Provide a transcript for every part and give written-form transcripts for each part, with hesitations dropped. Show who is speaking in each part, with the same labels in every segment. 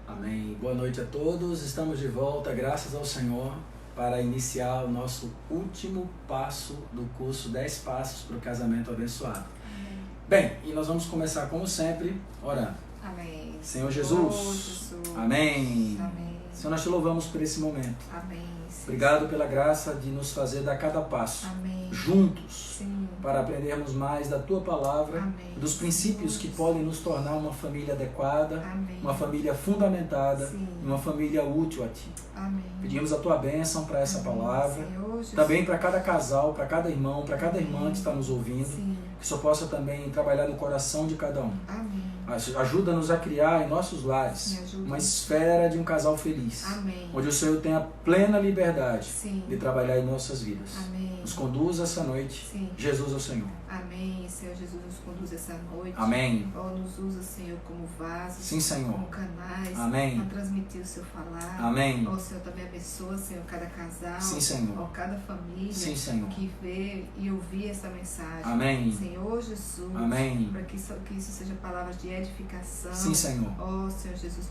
Speaker 1: Amém. Boa noite a todos. Estamos de volta, graças ao Senhor, para iniciar o nosso último passo do curso 10 Passos para o Casamento Abençoado. Amém. Bem, e nós vamos começar, como sempre, orando.
Speaker 2: Amém.
Speaker 1: Senhor Jesus. Amém.
Speaker 2: Amém.
Speaker 1: Senhor, nós te louvamos por esse momento.
Speaker 2: Amém.
Speaker 1: Obrigado pela graça de nos fazer dar cada passo.
Speaker 2: Amém.
Speaker 1: Juntos.
Speaker 2: Sim.
Speaker 1: Para aprendermos mais da Tua Palavra,
Speaker 2: Amém.
Speaker 1: dos princípios que podem nos tornar uma família adequada,
Speaker 2: Amém.
Speaker 1: uma família fundamentada,
Speaker 2: Sim.
Speaker 1: uma família útil a Ti.
Speaker 2: Amém.
Speaker 1: Pedimos a Tua bênção para essa
Speaker 2: Amém,
Speaker 1: palavra,
Speaker 2: Senhor Jesus.
Speaker 1: também para cada casal, para cada irmão, para cada irmã
Speaker 2: Amém.
Speaker 1: que está nos ouvindo,
Speaker 2: Sim.
Speaker 1: que só possa também trabalhar no coração de cada um.
Speaker 2: Amém.
Speaker 1: Ajuda-nos a criar em nossos lares
Speaker 2: Me ajuda.
Speaker 1: uma esfera de um casal feliz,
Speaker 2: Amém.
Speaker 1: onde o Senhor tenha plena liberdade
Speaker 2: Sim.
Speaker 1: de trabalhar em nossas vidas.
Speaker 2: Amém.
Speaker 1: Nos conduz essa noite,
Speaker 2: Sim.
Speaker 1: Jesus é o Senhor.
Speaker 2: Amém. Senhor Jesus, nos conduz essa noite.
Speaker 1: Amém.
Speaker 2: Ó, nos usa, Senhor, como vasos.
Speaker 1: Sim, Senhor.
Speaker 2: Como canais.
Speaker 1: Amém.
Speaker 2: Para transmitir o seu falar.
Speaker 1: Amém.
Speaker 2: Ó, Senhor, também abençoa, Senhor, cada casal.
Speaker 1: Sim, Senhor.
Speaker 2: Ó, cada família.
Speaker 1: Sim, Senhor.
Speaker 2: Que vê e ouvir essa mensagem.
Speaker 1: Amém.
Speaker 2: Senhor Jesus.
Speaker 1: Amém.
Speaker 2: Para que isso seja palavras de edificação.
Speaker 1: Sim, Senhor.
Speaker 2: Ó, Senhor Jesus,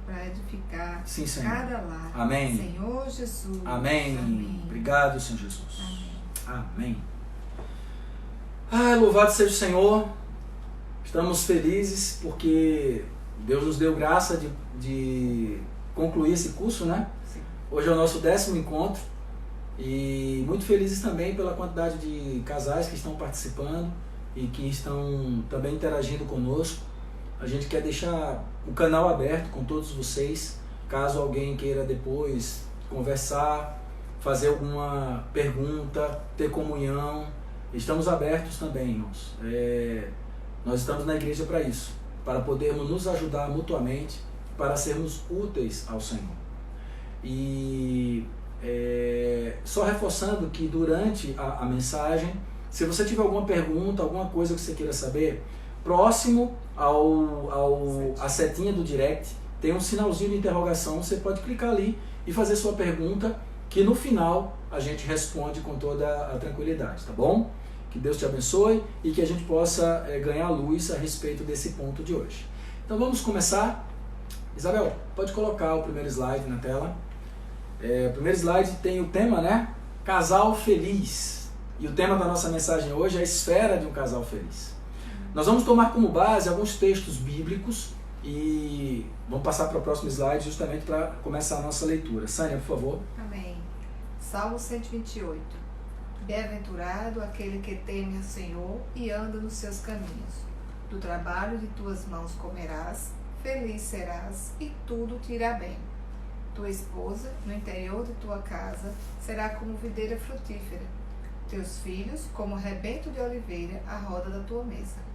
Speaker 2: para edificar
Speaker 1: Sim, Senhor.
Speaker 2: cada lar.
Speaker 1: Amém.
Speaker 2: Senhor Jesus.
Speaker 1: Amém.
Speaker 2: Amém.
Speaker 1: Obrigado, Senhor Jesus.
Speaker 2: Amém.
Speaker 1: Amém. Louvado seja o Senhor. Estamos felizes porque Deus nos deu graça de concluir esse curso, né?
Speaker 2: Sim.
Speaker 1: Hoje é o nosso 10º encontro e muito felizes também pela quantidade de casais que estão participando e que estão também interagindo conosco. A gente quer deixar o canal aberto com todos vocês, caso alguém queira depois conversar, fazer alguma pergunta, ter comunhão. Estamos abertos também, irmãos. Nós estamos na igreja para isso, para podermos nos ajudar mutuamente, para sermos úteis ao Senhor. E só reforçando que durante a mensagem, se você tiver alguma pergunta, alguma coisa que você queira saber, próximo à setinha do direct, tem um sinalzinho de interrogação, você pode clicar ali e fazer sua pergunta, que no final a gente responde com toda a tranquilidade, tá bom? Que Deus te abençoe e que a gente possa ganhar luz a respeito desse ponto de hoje. Então vamos começar. Isabel, pode colocar o primeiro slide na tela. O primeiro slide tem o tema, né? Casal feliz. E o tema da nossa mensagem hoje é a esfera de um casal feliz. Nós vamos tomar como base alguns textos bíblicos e vamos passar para o próximo slide justamente para começar a nossa leitura. Sânia, por favor.
Speaker 2: Amém. Salmo 128. Bem-aventurado aquele que teme ao Senhor e anda nos seus caminhos. Do trabalho de tuas mãos comerás, feliz serás e tudo te irá bem. Tua esposa, no interior de tua casa, será como videira frutífera. Teus filhos, como rebento de oliveira, à roda da tua mesa.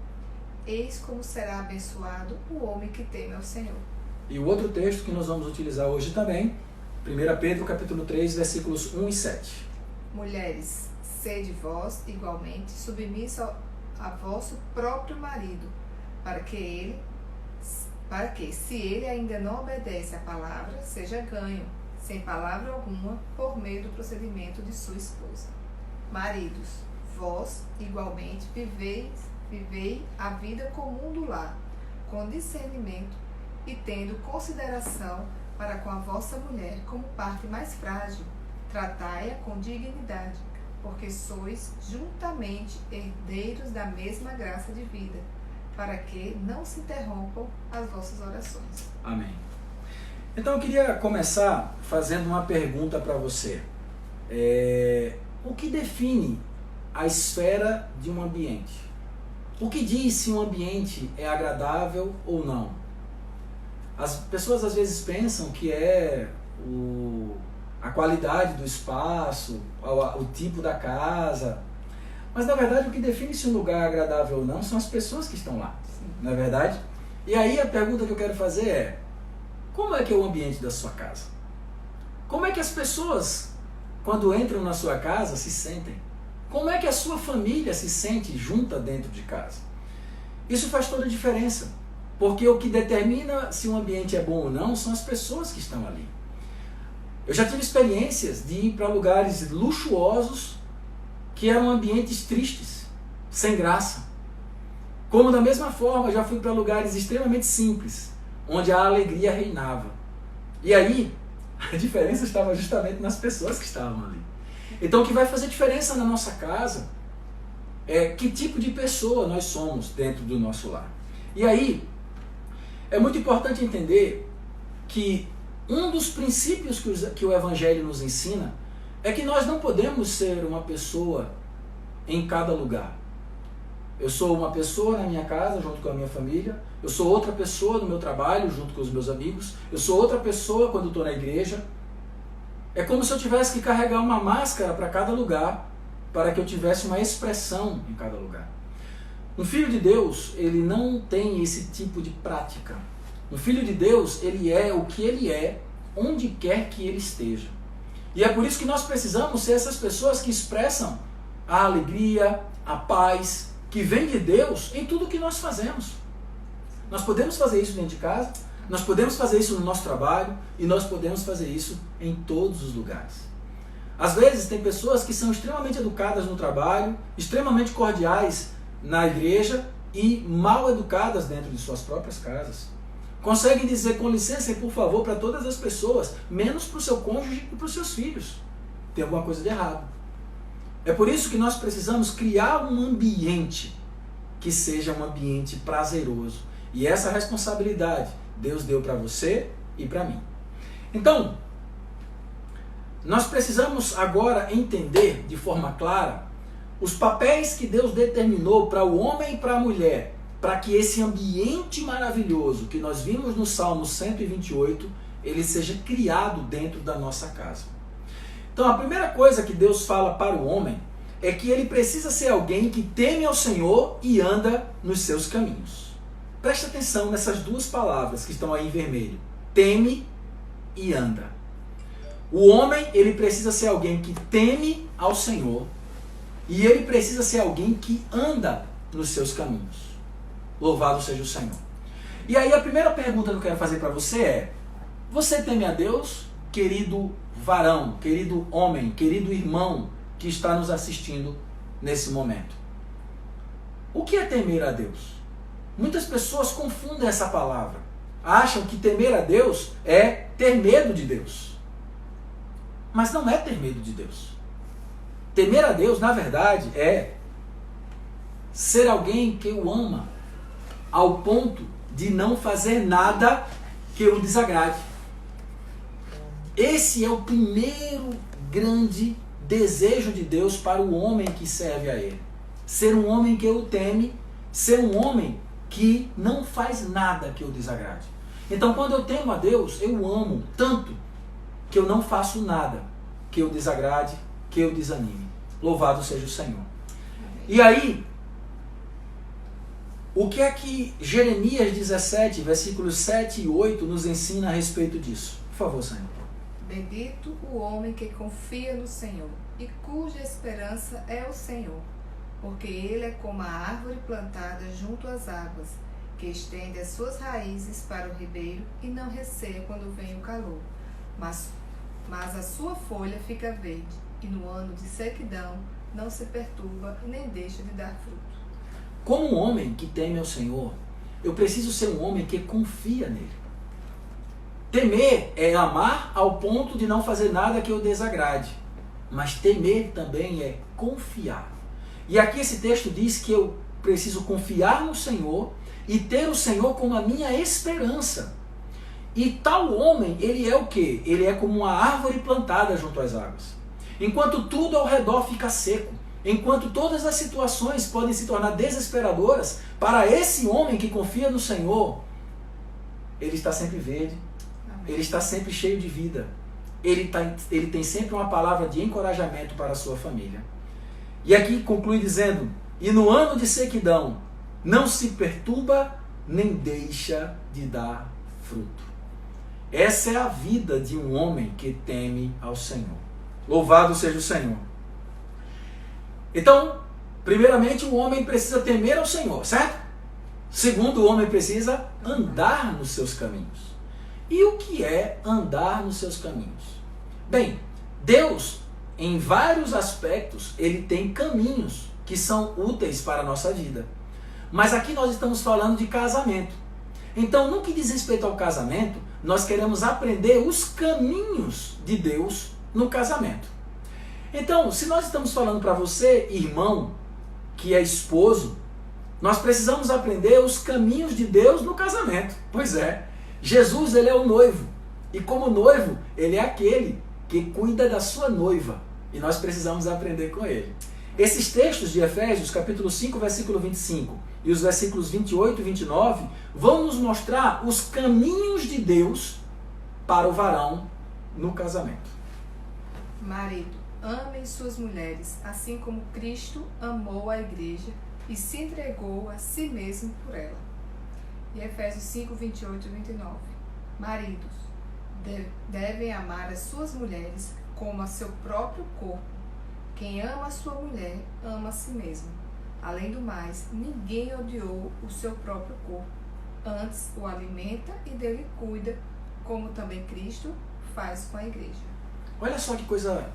Speaker 2: Eis como será abençoado o homem que teme ao Senhor.
Speaker 1: E o outro texto que nós vamos utilizar hoje também, 1 Pedro capítulo 3, versículos 1 e 7.
Speaker 2: Mulheres, sede vós igualmente submissos a vosso próprio marido, para que, se ele ainda não obedece à palavra, seja ganho, sem palavra alguma, por meio do procedimento de sua esposa. Maridos, vós igualmente vivei a vida comum do lar, com discernimento e tendo consideração para com a vossa mulher como parte mais frágil. Tratai-a com dignidade, porque sois juntamente herdeiros da mesma graça de vida, para que não se interrompam as vossas orações.
Speaker 1: Amém. Então eu queria começar fazendo uma pergunta para você. O que define a esfera de um ambiente? O que diz se um ambiente é agradável ou não? As pessoas às vezes pensam que é a qualidade do espaço, o tipo da casa. Mas na verdade o que define se um lugar é agradável ou não são as pessoas que estão lá.
Speaker 2: Sim.
Speaker 1: Não é verdade? E aí a pergunta que eu quero fazer é: como é que é o ambiente da sua casa? Como é que as pessoas, quando entram na sua casa, se sentem? Como é que a sua família se sente junta dentro de casa? Isso faz toda a diferença, porque o que determina se um ambiente é bom ou não são as pessoas que estão ali. Eu já tive experiências de ir para lugares luxuosos que eram ambientes tristes, sem graça. Como da mesma forma já fui para lugares extremamente simples, onde a alegria reinava. E aí, a diferença estava justamente nas pessoas que estavam ali. Então, o que vai fazer diferença na nossa casa é que tipo de pessoa nós somos dentro do nosso lar. E aí, é muito importante entender que um dos princípios que o Evangelho nos ensina é que nós não podemos ser uma pessoa em cada lugar. Eu sou uma pessoa na minha casa, junto com a minha família. Eu sou outra pessoa no meu trabalho, junto com os meus amigos. Eu sou outra pessoa quando estou na igreja. É como se eu tivesse que carregar uma máscara para cada lugar, para que eu tivesse uma expressão em cada lugar. Um filho de Deus, ele não tem esse tipo de prática. Um filho de Deus, ele é o que ele é, onde quer que ele esteja. E é por isso que nós precisamos ser essas pessoas que expressam a alegria, a paz, que vem de Deus em tudo que nós fazemos. Nós podemos fazer isso dentro de casa, nós podemos fazer isso no nosso trabalho e nós podemos fazer isso em todos os lugares. Às vezes tem pessoas que são extremamente educadas no trabalho, extremamente cordiais na igreja e mal educadas dentro de suas próprias casas. Conseguem dizer com licença e por favor para todas as pessoas, menos para o seu cônjuge e para os seus filhos. Tem alguma coisa de errado. É por isso que nós precisamos criar um ambiente que seja um ambiente prazeroso. E essa responsabilidade Deus deu para você e para mim. Então, nós precisamos agora entender de forma clara os papéis que Deus determinou para o homem e para a mulher, para que esse ambiente maravilhoso que nós vimos no Salmo 128, ele seja criado dentro da nossa casa. Então a primeira coisa que Deus fala para o homem é que ele precisa ser alguém que teme ao Senhor e anda nos seus caminhos. Preste atenção nessas duas palavras que estão aí em vermelho. Teme e anda. O homem, ele precisa ser alguém que teme ao Senhor e ele precisa ser alguém que anda nos seus caminhos. Louvado seja o Senhor. E aí a primeira pergunta que eu quero fazer para você é: você teme a Deus, querido varão, querido homem, querido irmão que está nos assistindo nesse momento? O que é temer a Deus? Muitas pessoas confundem essa palavra. Acham que temer a Deus é ter medo de Deus. Mas não é ter medo de Deus. Temer a Deus, na verdade, é ser alguém que o ama ao ponto de não fazer nada que o desagrade. Esse é o primeiro grande desejo de Deus para o homem que serve a Ele. Ser um homem que o teme, ser um homem que não faz nada que o desagrade. Então, quando eu temo a Deus, eu o amo tanto que eu não faço nada que o desagrade, que o desanime. Louvado seja o Senhor. E aí, o que é que Jeremias 17, versículos 7 e 8 nos ensina a respeito disso? Por favor, Senhor.
Speaker 2: Bendito o homem que confia no Senhor e cuja esperança é o Senhor, porque ele é como a árvore plantada junto às águas, que estende as suas raízes para o ribeiro e não receia quando vem o calor, mas a sua folha fica verde, e no ano de sequidão não se perturba e nem deixa de dar fruto.
Speaker 1: Como um homem que teme ao Senhor, eu preciso ser um homem que confia nele. Temer é amar ao ponto de não fazer nada que o desagrade. Mas temer também é confiar. E aqui esse texto diz que eu preciso confiar no Senhor e ter o Senhor como a minha esperança. E tal homem, ele é o quê? Ele é como uma árvore plantada junto às águas. Enquanto tudo ao redor fica seco, enquanto todas as situações podem se tornar desesperadoras, para esse homem que confia no Senhor, ele está sempre verde, ele está sempre cheio de vida, ele tem sempre uma palavra de encorajamento para a sua família. E aqui conclui dizendo: e no ano de sequidão não se perturba nem deixa de dar fruto. Essa é a vida de um homem que teme ao Senhor. Louvado seja o Senhor. Então, primeiramente, o homem precisa temer ao Senhor, certo? Segundo, o homem precisa andar nos seus caminhos. E o que é andar nos seus caminhos? Bem, Deus, em vários aspectos, ele tem caminhos que são úteis para a nossa vida. Mas aqui nós estamos falando de casamento. Então, no que diz respeito ao casamento, nós queremos aprender os caminhos de Deus no casamento. Então, se nós estamos falando para você, irmão, que é esposo, nós precisamos aprender os caminhos de Deus no casamento. Pois é, Jesus, ele é o noivo. E como noivo, ele é aquele que cuida da sua noiva. E nós precisamos aprender com ele. Esses textos de Efésios, capítulo 5, versículo 25, e os versículos 28 e 29, vão nos mostrar os caminhos de Deus para o varão no casamento.
Speaker 2: Marido, amem suas mulheres, assim como Cristo amou a igreja e se entregou a si mesmo por ela. E Efésios 5, 28 e 29. Maridos, devem amar as suas mulheres como a seu próprio corpo. Quem ama a sua mulher, ama a si mesmo. Além do mais, ninguém odiou o seu próprio corpo. Antes o alimenta e dele cuida, como também Cristo faz com a igreja.
Speaker 1: Olha só que coisa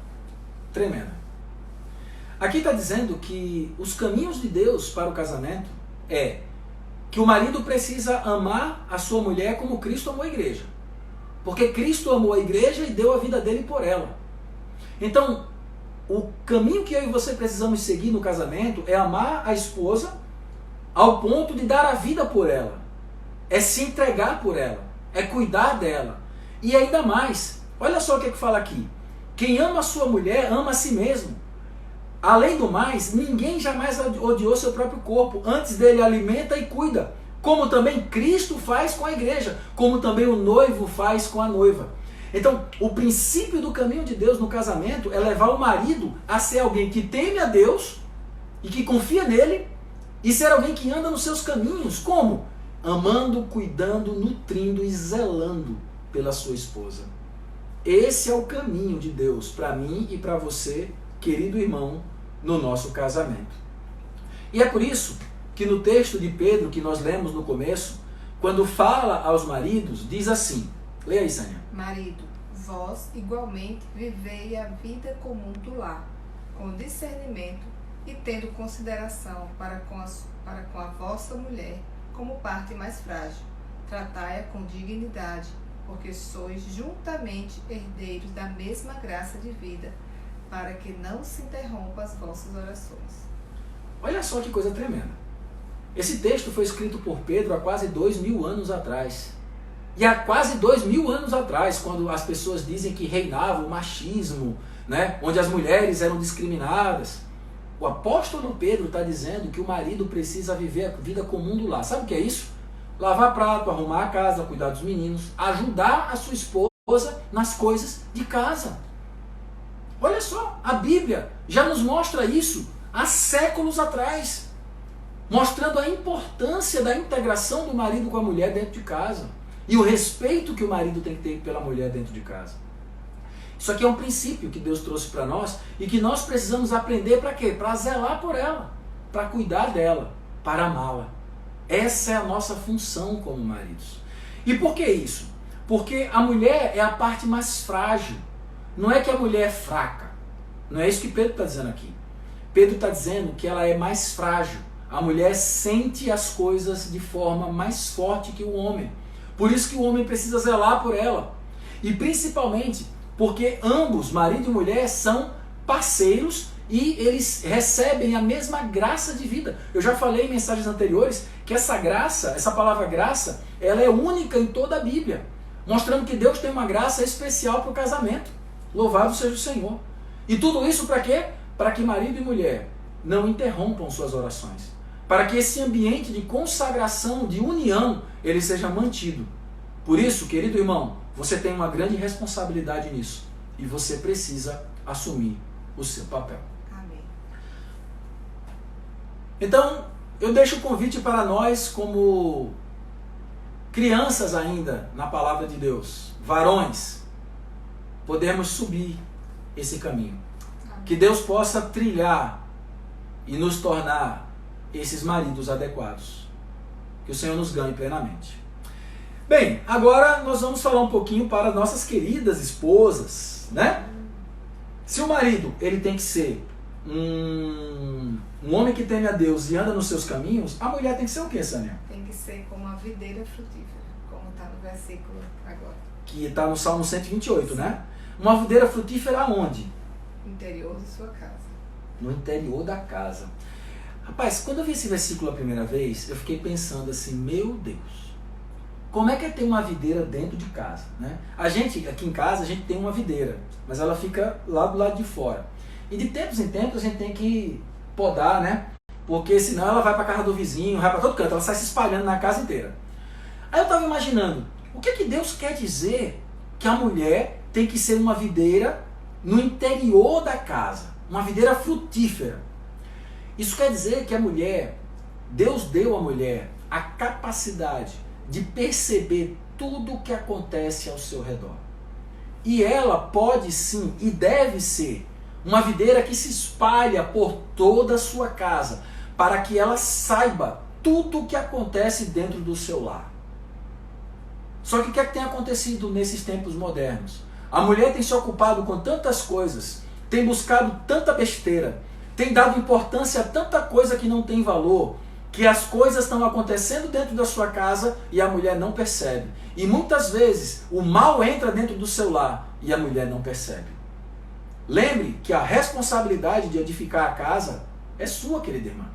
Speaker 1: tremenda. Aqui está dizendo que os caminhos de Deus para o casamento é que o marido precisa amar a sua mulher como Cristo amou a igreja. Porque Cristo amou a igreja e deu a vida dele por ela. Então, o caminho que eu e você precisamos seguir no casamento é amar a esposa ao ponto de dar a vida por ela. É se entregar por ela. É cuidar dela. E ainda mais, olha só o que fala aqui. Quem ama a sua mulher, ama a si mesmo. Além do mais, ninguém jamais odiou seu próprio corpo. Antes dele alimenta e cuida. Como também Cristo faz com a igreja. Como também o noivo faz com a noiva. Então, o princípio do caminho de Deus no casamento é levar o marido a ser alguém que teme a Deus e que confia nele e ser alguém que anda nos seus caminhos. Como? Amando, cuidando, nutrindo e zelando pela sua esposa. Esse é o caminho de Deus para mim e para você, querido irmão, no nosso casamento. E é por isso que no texto de Pedro que nós lemos no começo, quando fala aos maridos, diz assim, leia aí, Sânia.
Speaker 2: Marido, vós igualmente vivei a vida comum do lar, com discernimento e tendo consideração para com a vossa mulher como parte mais frágil. Tratai-a com dignidade, porque sois juntamente herdeiros da mesma graça de vida, para que não se interrompam as vossas orações.
Speaker 1: Olha só que coisa tremenda. Esse texto foi escrito por Pedro há quase 2000 anos atrás. E há quase 2000 anos atrás, quando as pessoas dizem que reinava o machismo, né, onde as mulheres eram discriminadas, o apóstolo Pedro está dizendo que o marido precisa viver a vida comum do lar. Sabe o que é isso? Lavar prato, arrumar a casa, cuidar dos meninos, ajudar a sua esposa nas coisas de casa. Olha só, a Bíblia já nos mostra isso há séculos atrás, mostrando a importância da integração do marido com a mulher dentro de casa e o respeito que o marido tem que ter pela mulher dentro de casa. Isso aqui é um princípio que Deus trouxe para nós e que nós precisamos aprender para quê? Para zelar por ela, para cuidar dela, para amá-la. Essa é a nossa função como maridos. E por que isso? Porque a mulher é a parte mais frágil. Não é que a mulher é fraca. Não é isso que Pedro está dizendo aqui. Pedro está dizendo que ela é mais frágil. A mulher sente as coisas de forma mais forte que o homem. Por isso que o homem precisa zelar por ela. E principalmente porque ambos, marido e mulher, são parceiros e eles recebem a mesma graça de vida. Eu já falei em mensagens anteriores que essa graça, essa palavra graça, ela é única em toda a Bíblia, mostrando que Deus tem uma graça especial para o casamento. Louvado seja o Senhor. E tudo isso para quê? Para que marido e mulher não interrompam suas orações. Para que esse ambiente de consagração, de união, ele seja mantido. Por isso, querido irmão, você tem uma grande responsabilidade nisso. E você precisa assumir o seu papel.
Speaker 2: Amém.
Speaker 1: Então, eu deixo o convite para nós, como crianças ainda na palavra de Deus, varões, podermos subir esse caminho.
Speaker 2: Amém.
Speaker 1: Que Deus possa trilhar e nos tornar esses maridos adequados. Que o Senhor nos ganhe plenamente. Bem, agora nós vamos falar um pouquinho para nossas queridas esposas, né? Se o marido, ele tem que ser um homem que teme a Deus e anda nos seus caminhos, a mulher tem que ser o quê, Sânia?
Speaker 2: Tem que ser como a videira frutífera, como está no versículo agora.
Speaker 1: Que está no Salmo 128, né? Uma videira frutífera aonde?
Speaker 2: No interior de sua casa.
Speaker 1: No interior da casa. Rapaz, quando eu vi esse versículo a primeira vez, eu fiquei pensando assim, meu Deus, como é que é ter uma videira dentro de casa, né? A gente, aqui em casa, a gente tem uma videira, mas ela fica lá do lado de fora. E de tempos em tempos a gente tem que podar, né? Porque senão ela vai para a casa do vizinho, vai para todo canto, ela sai se espalhando na casa inteira. Aí eu estava imaginando, o que Deus quer dizer que a mulher tem que ser uma videira no interior da casa, uma videira frutífera? Isso quer dizer que a mulher, Deus deu à mulher a capacidade de perceber tudo o que acontece ao seu redor. E ela pode sim e deve ser uma videira que se espalha por toda a sua casa, para que ela saiba tudo o que acontece dentro do seu lar. Só que o que é que tem acontecido nesses tempos modernos? A mulher tem se ocupado com tantas coisas, tem buscado tanta besteira, tem dado importância a tanta coisa que não tem valor, que as coisas estão acontecendo dentro da sua casa e a mulher não percebe. E muitas vezes o mal entra dentro do seu lar e a mulher não percebe. Lembre que a responsabilidade de edificar a casa é sua, querida irmã.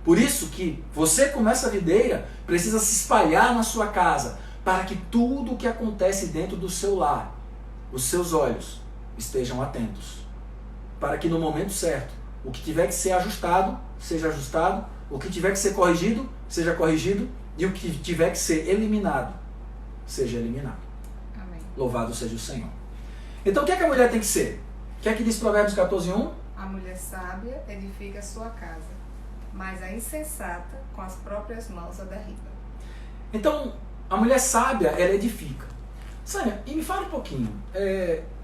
Speaker 1: Por isso que você, como essa videira, precisa se espalhar na sua casa, para que tudo o que acontece dentro do seu lar, os seus olhos estejam atentos. Para que no momento certo, o que tiver que ser ajustado, seja ajustado, o que tiver que ser corrigido, seja corrigido, e o que tiver que ser eliminado, seja eliminado.
Speaker 2: Amém.
Speaker 1: Louvado seja o Senhor. Então o que é que a mulher tem que ser? O que é que diz Provérbios 14:1?
Speaker 2: A mulher sábia edifica a sua casa, mas a insensata com as próprias mãos a derriba.
Speaker 1: Então, a mulher sábia, ela edifica. Sânia, e me fala um pouquinho,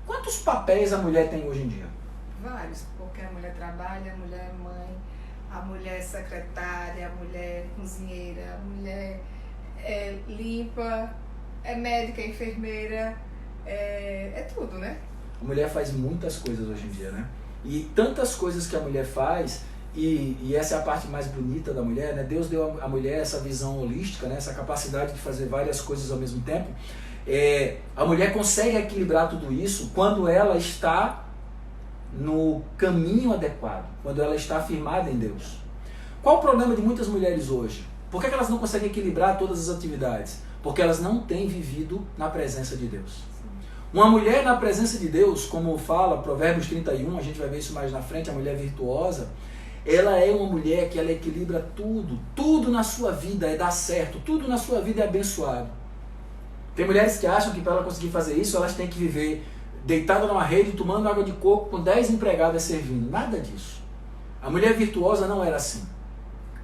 Speaker 1: quantos papéis a mulher tem hoje em dia?
Speaker 2: Vários, porque a mulher trabalha, a mulher é mãe, a mulher é secretária, a mulher é cozinheira, a mulher é limpa, é médica, é enfermeira, é tudo, né?
Speaker 1: A mulher faz muitas coisas hoje em dia, né? E tantas coisas que a mulher faz, e essa é a parte mais bonita da mulher, né? Deus deu à mulher essa visão holística, né? Essa capacidade de fazer várias coisas ao mesmo tempo. A mulher consegue equilibrar tudo isso quando ela está no caminho adequado, quando ela está firmada em Deus. Qual o problema de muitas mulheres hoje? Por que elas não conseguem equilibrar todas as atividades? Porque elas não têm vivido na presença de Deus. Uma mulher na presença de Deus, como fala Provérbios 31, a gente vai ver isso mais na frente, a mulher virtuosa, ela é uma mulher que ela equilibra tudo, tudo na sua vida dá certo, tudo na sua vida é abençoado. Tem mulheres que acham que para ela conseguir fazer isso, elas têm que viver deitada numa rede, tomando água de coco, com 10 empregadas servindo. Nada disso. A mulher virtuosa não era assim.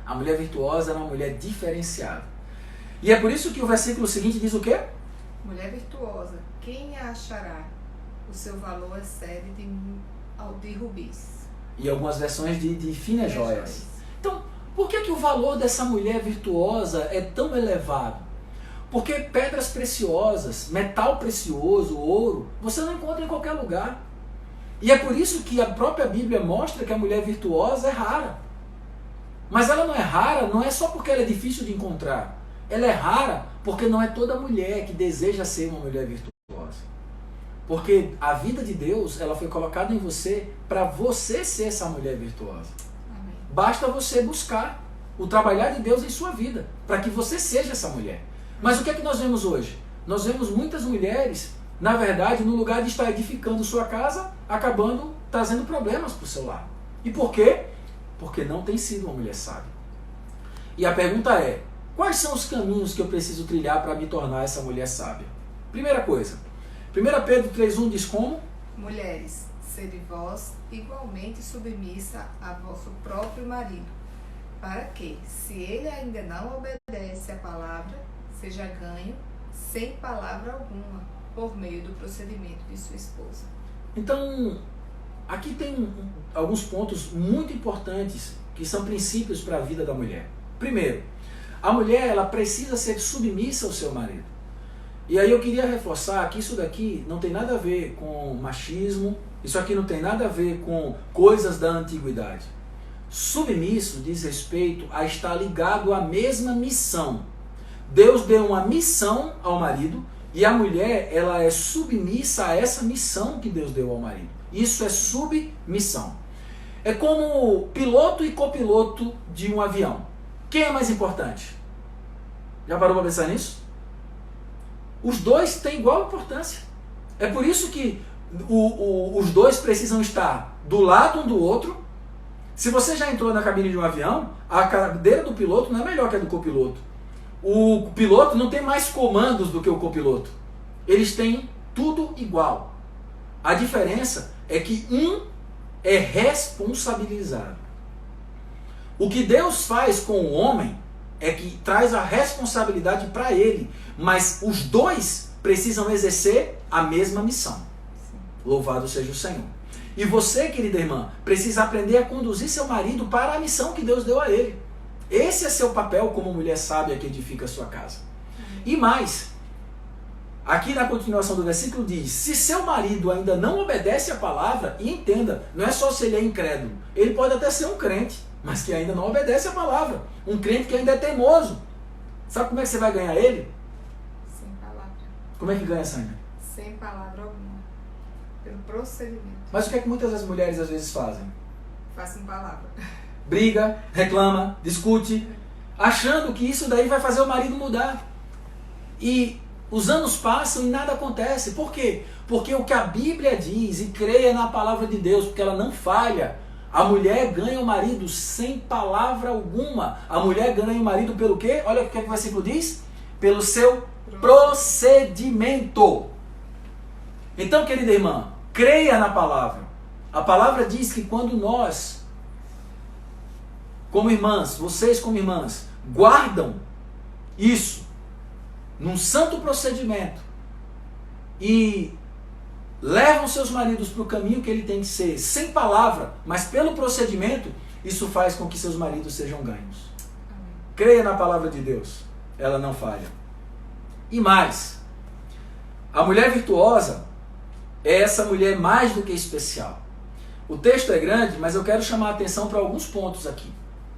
Speaker 1: A mulher virtuosa era uma mulher diferenciada. E é por isso que o versículo seguinte diz o quê?
Speaker 2: Mulher virtuosa, quem a achará? O seu valor excede de rubis.
Speaker 1: E algumas versões de finas joias. Então, por que o valor dessa mulher virtuosa é tão elevado? Porque pedras preciosas, metal precioso, ouro, você não encontra em qualquer lugar. E é por isso que a própria Bíblia mostra que a mulher virtuosa é rara. Mas ela não é rara, não é só porque ela é difícil de encontrar. Ela é rara porque não é toda mulher que deseja ser uma mulher virtuosa. Porque a vida de Deus, ela foi colocada em você para você ser essa mulher virtuosa.
Speaker 2: Amém.
Speaker 1: Basta você buscar o trabalhar de Deus em sua vida, para que você seja essa mulher. Mas o que é que nós vemos hoje? Nós vemos muitas mulheres, na verdade, no lugar de estar edificando sua casa, acabando trazendo problemas para o seu lar. E por quê? Porque não tem sido uma mulher sábia. E a pergunta é, quais são os caminhos que eu preciso trilhar para me tornar essa mulher sábia? Primeira coisa, 1 Pedro 3,1 diz como?
Speaker 2: Mulheres, sede vós igualmente submissa a vosso próprio marido, para que, se ele ainda não obedece à palavra, seja ganho sem palavra alguma, por meio do procedimento de sua esposa.
Speaker 1: Então, aqui tem alguns pontos muito importantes que são princípios para a vida da mulher. Primeiro, a mulher ela precisa ser submissa ao seu marido. E aí eu queria reforçar que isso daqui não tem nada a ver com machismo, Isso aqui não tem nada a ver com coisas da antiguidade. Submisso diz respeito a estar ligado à mesma missão. Deus deu uma missão ao marido e a mulher, ela é submissa a essa missão que Deus deu ao marido. Isso é submissão. É como piloto e copiloto de um avião. Quem é mais importante? Já parou para pensar nisso? Os dois têm igual importância. É por isso que os dois precisam estar do lado um do outro. Se você já entrou na cabine de um avião, a cadeira do piloto não é melhor que a do copiloto. O piloto não tem mais comandos do que o copiloto. Eles têm tudo igual. A diferença é que um é responsabilizado. O que Deus faz com o homem é que traz a responsabilidade para ele, mas os dois precisam exercer a mesma missão. Sim. Louvado seja o Senhor. E você, querida irmã, precisa aprender a conduzir seu marido para a missão que Deus deu a ele. Esse é seu papel como mulher sábia que edifica a sua casa. E mais, aqui na continuação do versículo diz, se seu marido ainda não obedece a palavra, e entenda, não é só se ele é incrédulo, ele pode até ser um crente, mas que ainda não obedece a palavra. Um crente que ainda é teimoso. Sabe como é que você vai ganhar ele?
Speaker 2: Sem palavra.
Speaker 1: Como é que ganha, Sânia?
Speaker 2: Sem palavra alguma. Pelo procedimento.
Speaker 1: Mas o que é que muitas das mulheres às vezes fazem?
Speaker 2: Faz sem palavra.
Speaker 1: Briga, reclama, discute, achando que isso daí vai fazer o marido mudar. E os anos passam e nada acontece. Por quê? Porque o que a Bíblia diz, e creia na palavra de Deus, porque ela não falha, a mulher ganha o marido sem palavra alguma. A mulher ganha o marido pelo quê? Olha o que o versículo diz. Pelo seu procedimento. Então, querida irmã, creia na palavra. A palavra diz que quando nós, como irmãs, vocês como irmãs, guardam isso num santo procedimento e levam seus maridos para o caminho que ele tem que ser, sem palavra, mas pelo procedimento, isso faz com que seus maridos sejam ganhos. Amém. Creia na palavra de Deus, ela não falha. E mais, a mulher virtuosa é essa mulher mais do que especial. O texto é grande, mas eu quero chamar a atenção para alguns pontos aqui,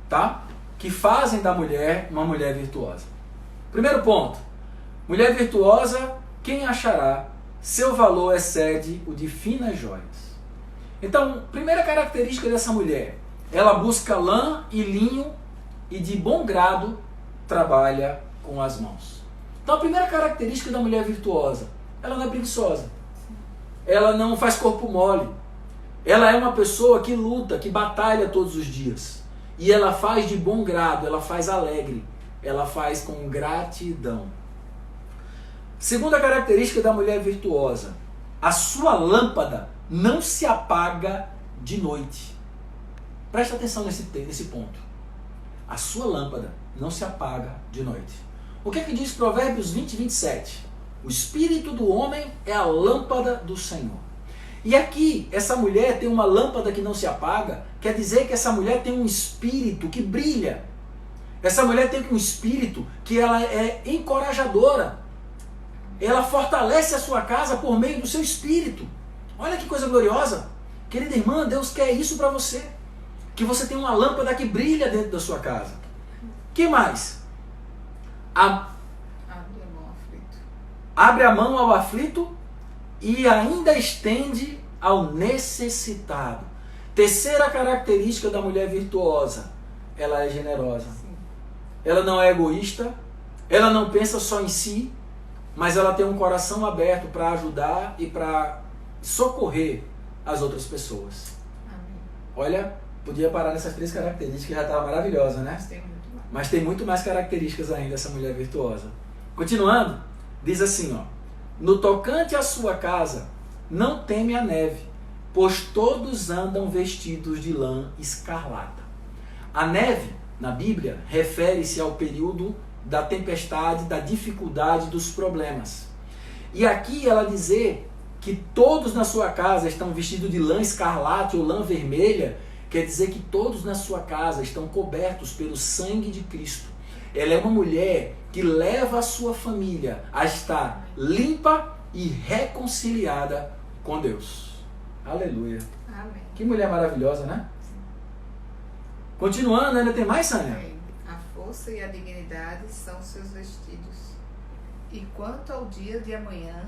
Speaker 1: tá? Que fazem da mulher uma mulher virtuosa. Primeiro ponto, mulher virtuosa, quem achará? Seu valor excede o de finas joias. Então, primeira característica dessa mulher, ela busca lã e linho e de bom grado trabalha com as mãos. Então, a primeira característica da mulher virtuosa, ela não é preguiçosa. Ela não faz corpo mole. Ela é uma pessoa que luta, que batalha todos os dias. E ela faz de bom grado, ela faz alegre, ela faz com gratidão. Segunda característica da mulher virtuosa, a sua lâmpada não se apaga de noite. Presta atenção nesse ponto. A sua lâmpada não se apaga de noite. O que é que diz Provérbios 20, 27? O espírito do homem é a lâmpada do Senhor. E aqui, essa mulher tem uma lâmpada que não se apaga, quer dizer que essa mulher tem um espírito que brilha. Essa mulher tem um espírito que ela é encorajadora. Ela fortalece a sua casa por meio do seu espírito. Olha que coisa gloriosa. Querida irmã, Deus quer isso para você. Que você tenha uma lâmpada que brilha dentro da sua casa. Que mais? Abre a mão ao aflito e ainda estende ao necessitado. Terceira característica da mulher virtuosa, ela é generosa. Sim. Ela não é egoísta, ela não pensa só em si, mas ela tem um coração aberto para ajudar e para socorrer as outras pessoas. Amém. Olha, podia parar nessas três características, já estava maravilhosa, né? Mas tem muito mais características ainda essa mulher virtuosa. Continuando, diz assim, ó, no tocante à sua casa, não teme a neve, pois todos andam vestidos de lã escarlata. A neve, na Bíblia, refere-se ao período da tempestade, da dificuldade, dos problemas. E aqui ela dizer que todos na sua casa estão vestidos de lã escarlate ou lã vermelha, quer dizer que todos na sua casa estão cobertos pelo sangue de Cristo. Ela é uma mulher que leva a sua família a estar limpa e reconciliada com Deus. Aleluia.
Speaker 2: Amém.
Speaker 1: Que mulher maravilhosa, né? Continuando, ainda tem mais, Sânia?
Speaker 2: A força e a dignidade são seus vestidos. E quanto ao dia de amanhã,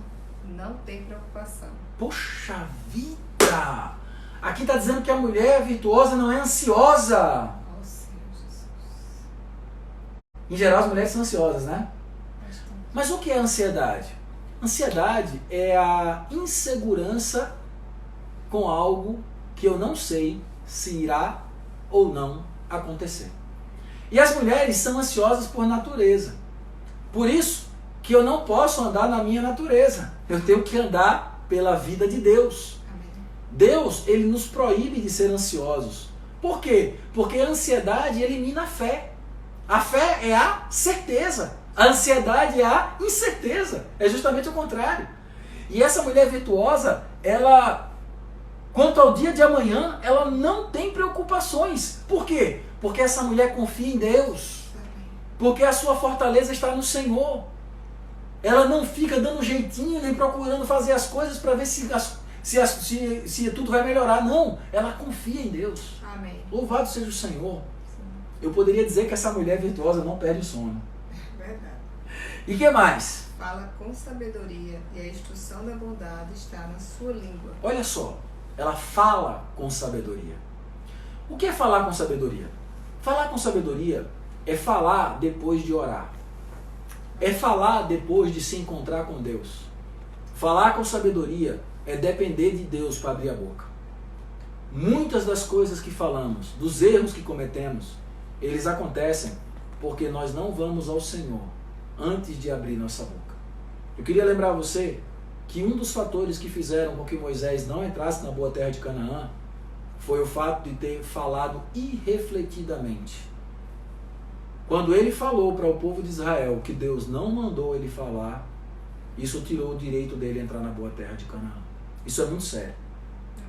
Speaker 2: não tem preocupação.
Speaker 1: Poxa vida! Aqui está dizendo que a mulher virtuosa não é ansiosa.
Speaker 2: Ó Senhor Jesus.
Speaker 1: Em geral, as mulheres são ansiosas, né?
Speaker 2: Bastante.
Speaker 1: Mas o que é ansiedade? Ansiedade é a insegurança com algo que eu não sei se irá ou não acontecer. E as mulheres são ansiosas por natureza. Por isso que eu não posso andar na minha natureza. Eu tenho que andar pela vida de Deus.
Speaker 2: Amém.
Speaker 1: Deus, ele nos proíbe de ser ansiosos. Por quê? Porque a ansiedade elimina a fé. A fé é a certeza. A ansiedade é a incerteza. É justamente o contrário. E essa mulher virtuosa, ela, quanto ao dia de amanhã, ela não tem preocupações. Por quê? Porque essa mulher confia em Deus.
Speaker 2: Amém.
Speaker 1: Porque a sua fortaleza está no Senhor. Ela não fica dando jeitinho, nem procurando fazer as coisas para ver se tudo vai melhorar. Não, ela confia em Deus.
Speaker 2: Amém.
Speaker 1: Louvado seja o Senhor.
Speaker 2: Sim.
Speaker 1: Eu poderia dizer que essa mulher virtuosa não perde o sono.
Speaker 2: Verdade.
Speaker 1: E o que mais?
Speaker 2: Fala com sabedoria e a instrução da bondade está na sua língua.
Speaker 1: Olha só, ela fala com sabedoria. O que é falar com sabedoria? Falar com sabedoria é falar depois de orar. É falar depois de se encontrar com Deus. Falar com sabedoria é depender de Deus para abrir a boca. Muitas das coisas que falamos, dos erros que cometemos, eles acontecem porque nós não vamos ao Senhor antes de abrir nossa boca. Eu queria lembrar você que um dos fatores que fizeram com que Moisés não entrasse na boa terra de Canaã foi o fato de ter falado irrefletidamente. Quando ele falou para o povo de Israel que Deus não mandou ele falar, isso tirou o direito dele entrar na boa terra de Canaã. Isso é muito sério.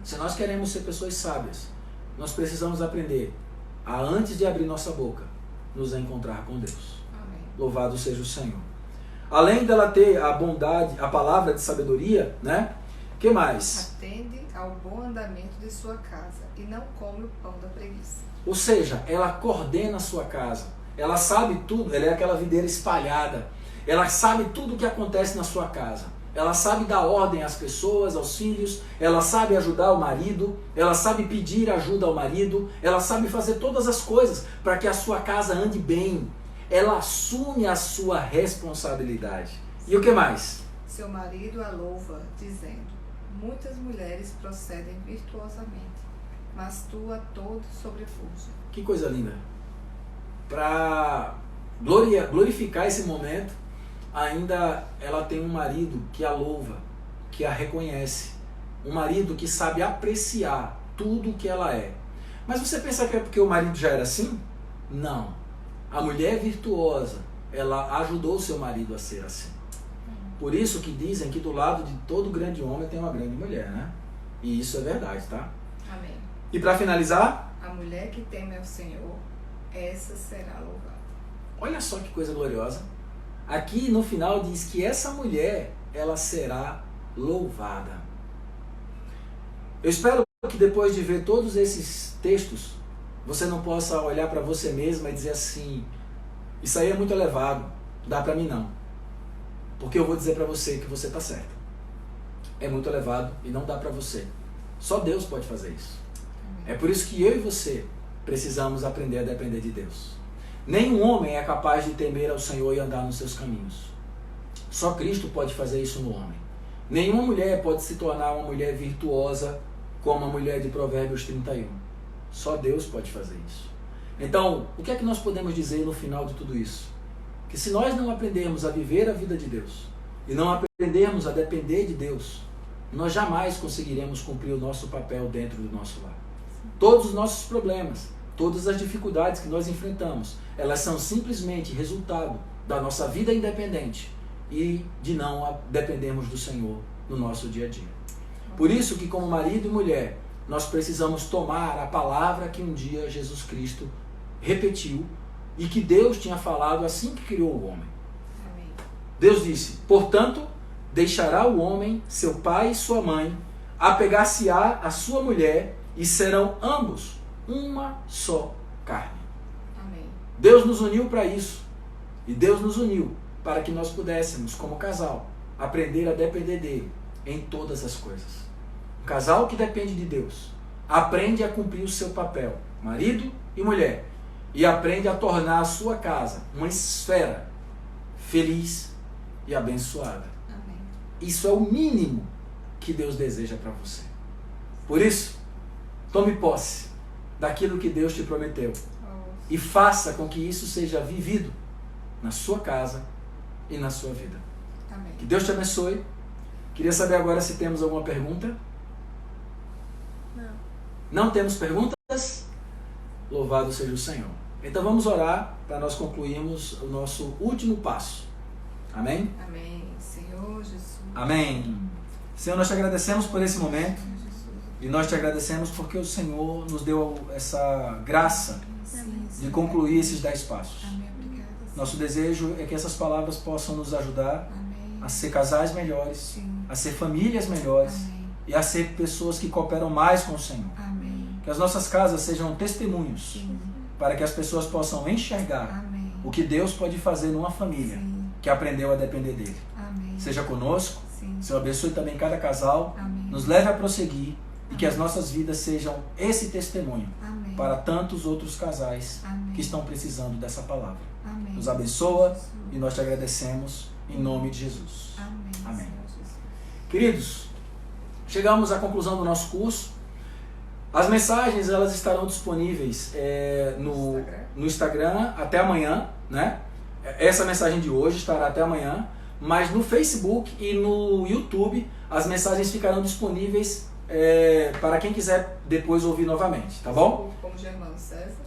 Speaker 1: Se nós queremos ser pessoas sábias, nós precisamos aprender a, antes de abrir nossa boca, nos encontrar com Deus.
Speaker 2: Amém.
Speaker 1: Louvado seja o Senhor. Além dela ter a bondade, a palavra de sabedoria, né? O que mais?
Speaker 2: Atende ao bom andamento de sua casa e não come o pão da preguiça.
Speaker 1: Ou seja, ela coordena a sua casa. Ela sabe tudo, ela é aquela videira espalhada. Ela sabe tudo o que acontece na sua casa. Ela sabe dar ordem às pessoas, aos filhos. Ela sabe ajudar o marido. Ela sabe pedir ajuda ao marido. Ela sabe fazer todas as coisas para que a sua casa ande bem. Ela assume a sua responsabilidade. E o que mais?
Speaker 2: Seu marido a louva, dizendo: muitas mulheres procedem virtuosamente, mas tu a todo sobrepuja.
Speaker 1: Que coisa linda. Para glorificar esse momento, ainda ela tem um marido que a louva, que a reconhece. Um marido que sabe apreciar tudo que ela é. Mas você pensa que é porque o marido já era assim? Não. A mulher virtuosa, ela ajudou seu marido a ser assim. Por isso que dizem que do lado de todo grande homem tem uma grande mulher, né? E isso é verdade, tá?
Speaker 2: Amém.
Speaker 1: E para finalizar,
Speaker 2: A mulher que teme ao Senhor, essa será louvada.
Speaker 1: olha só que coisa gloriosa. Aqui no final diz que essa mulher, ela será louvada. Eu espero que depois de ver todos esses textos, você não possa olhar para você mesma e dizer assim: isso aí é muito elevado, dá para mim não. Porque eu vou dizer para você que você está certo. É muito elevado e não dá para você. Só Deus pode fazer isso.
Speaker 2: Amém.
Speaker 1: É por isso que eu e você precisamos aprender a depender de Deus. Nenhum homem é capaz de temer ao Senhor e andar nos seus caminhos. Só Cristo pode fazer isso no homem. Nenhuma mulher pode se tornar uma mulher virtuosa como a mulher de Provérbios 31. Só Deus pode fazer isso. Então, o que é que nós podemos dizer no final de tudo isso? Que se nós não aprendermos a viver a vida de Deus e não aprendermos a depender de Deus, nós jamais conseguiremos cumprir o nosso papel dentro do nosso lar. Todos os nossos problemas, todas as dificuldades que nós enfrentamos, elas são simplesmente resultado da nossa vida independente e de não dependermos do Senhor no nosso dia a dia. Por isso que, como marido e mulher, nós precisamos tomar a palavra que um dia Jesus Cristo repetiu e que Deus tinha falado assim que criou o homem.
Speaker 2: Amém.
Speaker 1: Deus disse: portanto, deixará o homem seu pai e sua mãe, apegar-se-á a sua mulher e serão ambos uma só carne.
Speaker 2: Amém.
Speaker 1: Deus nos uniu para isso. E Deus nos uniu para que nós pudéssemos, como casal, aprender a depender dele em todas as coisas. Um casal que depende de Deus aprende a cumprir o seu papel, marido e mulher, e aprende a tornar a sua casa uma esfera feliz e abençoada.
Speaker 2: Amém.
Speaker 1: Isso é o mínimo que Deus deseja para você. Por isso, tome posse daquilo que Deus te prometeu e faça com que isso seja vivido na sua casa e na sua vida.
Speaker 2: Amém.
Speaker 1: Que Deus te abençoe. Queria saber agora se temos alguma pergunta. Não temos perguntas? Louvado seja o Senhor. Então vamos orar para nós concluirmos o nosso último passo. Amém?
Speaker 2: Amém. Senhor Jesus.
Speaker 1: Amém. Senhor, nós te agradecemos por esse momento.
Speaker 2: Senhor Jesus.
Speaker 1: E nós te agradecemos porque o Senhor nos deu essa graça
Speaker 2: Sim,
Speaker 1: de concluir esses 10 passos.
Speaker 2: Amém. Obrigada.
Speaker 1: Nosso desejo é que essas palavras possam nos ajudar
Speaker 2: Amém.
Speaker 1: a ser casais melhores,
Speaker 2: Sim.
Speaker 1: a ser famílias melhores
Speaker 2: Amém.
Speaker 1: e a ser pessoas que cooperam mais com o Senhor.
Speaker 2: Amém.
Speaker 1: Que as nossas casas sejam testemunhos
Speaker 2: Sim.
Speaker 1: para que as pessoas possam enxergar
Speaker 2: Amém.
Speaker 1: o que Deus pode fazer numa família
Speaker 2: Sim.
Speaker 1: que aprendeu a depender dele.
Speaker 2: Amém.
Speaker 1: Seja conosco,
Speaker 2: Sim.
Speaker 1: Senhor, abençoe também cada casal,
Speaker 2: Amém.
Speaker 1: nos leve a prosseguir e que as nossas vidas sejam esse testemunho
Speaker 2: Amém.
Speaker 1: para tantos outros casais
Speaker 2: Amém.
Speaker 1: que estão precisando dessa palavra.
Speaker 2: Amém.
Speaker 1: Nos abençoa
Speaker 2: Jesus.
Speaker 1: e nós te agradecemos em nome de Jesus.
Speaker 2: Amém.
Speaker 1: Amém.
Speaker 2: Senhor Jesus.
Speaker 1: Queridos, chegamos à conclusão do nosso curso. As mensagens elas estarão disponíveis no Instagram até amanhã, né? Essa mensagem de hoje estará até amanhã, mas no Facebook e no YouTube as mensagens ficarão disponíveis para quem quiser depois ouvir novamente, tá bom?
Speaker 2: Como Germano César.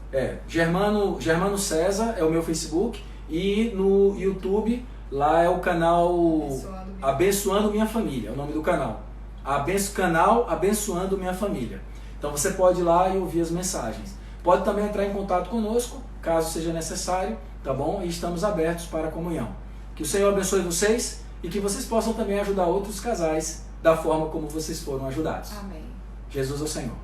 Speaker 1: Germano César é o meu Facebook e no YouTube lá é o canal Abençoando Minha Família, é o nome do canal. Canal Abençoando Minha Família. Então você pode ir lá e ouvir as mensagens. Pode também entrar em contato conosco, caso seja necessário, tá bom? E estamos abertos para a comunhão. Que o Senhor abençoe vocês e que vocês possam também ajudar outros casais da forma como vocês foram ajudados.
Speaker 2: Amém.
Speaker 1: Jesus é o Senhor.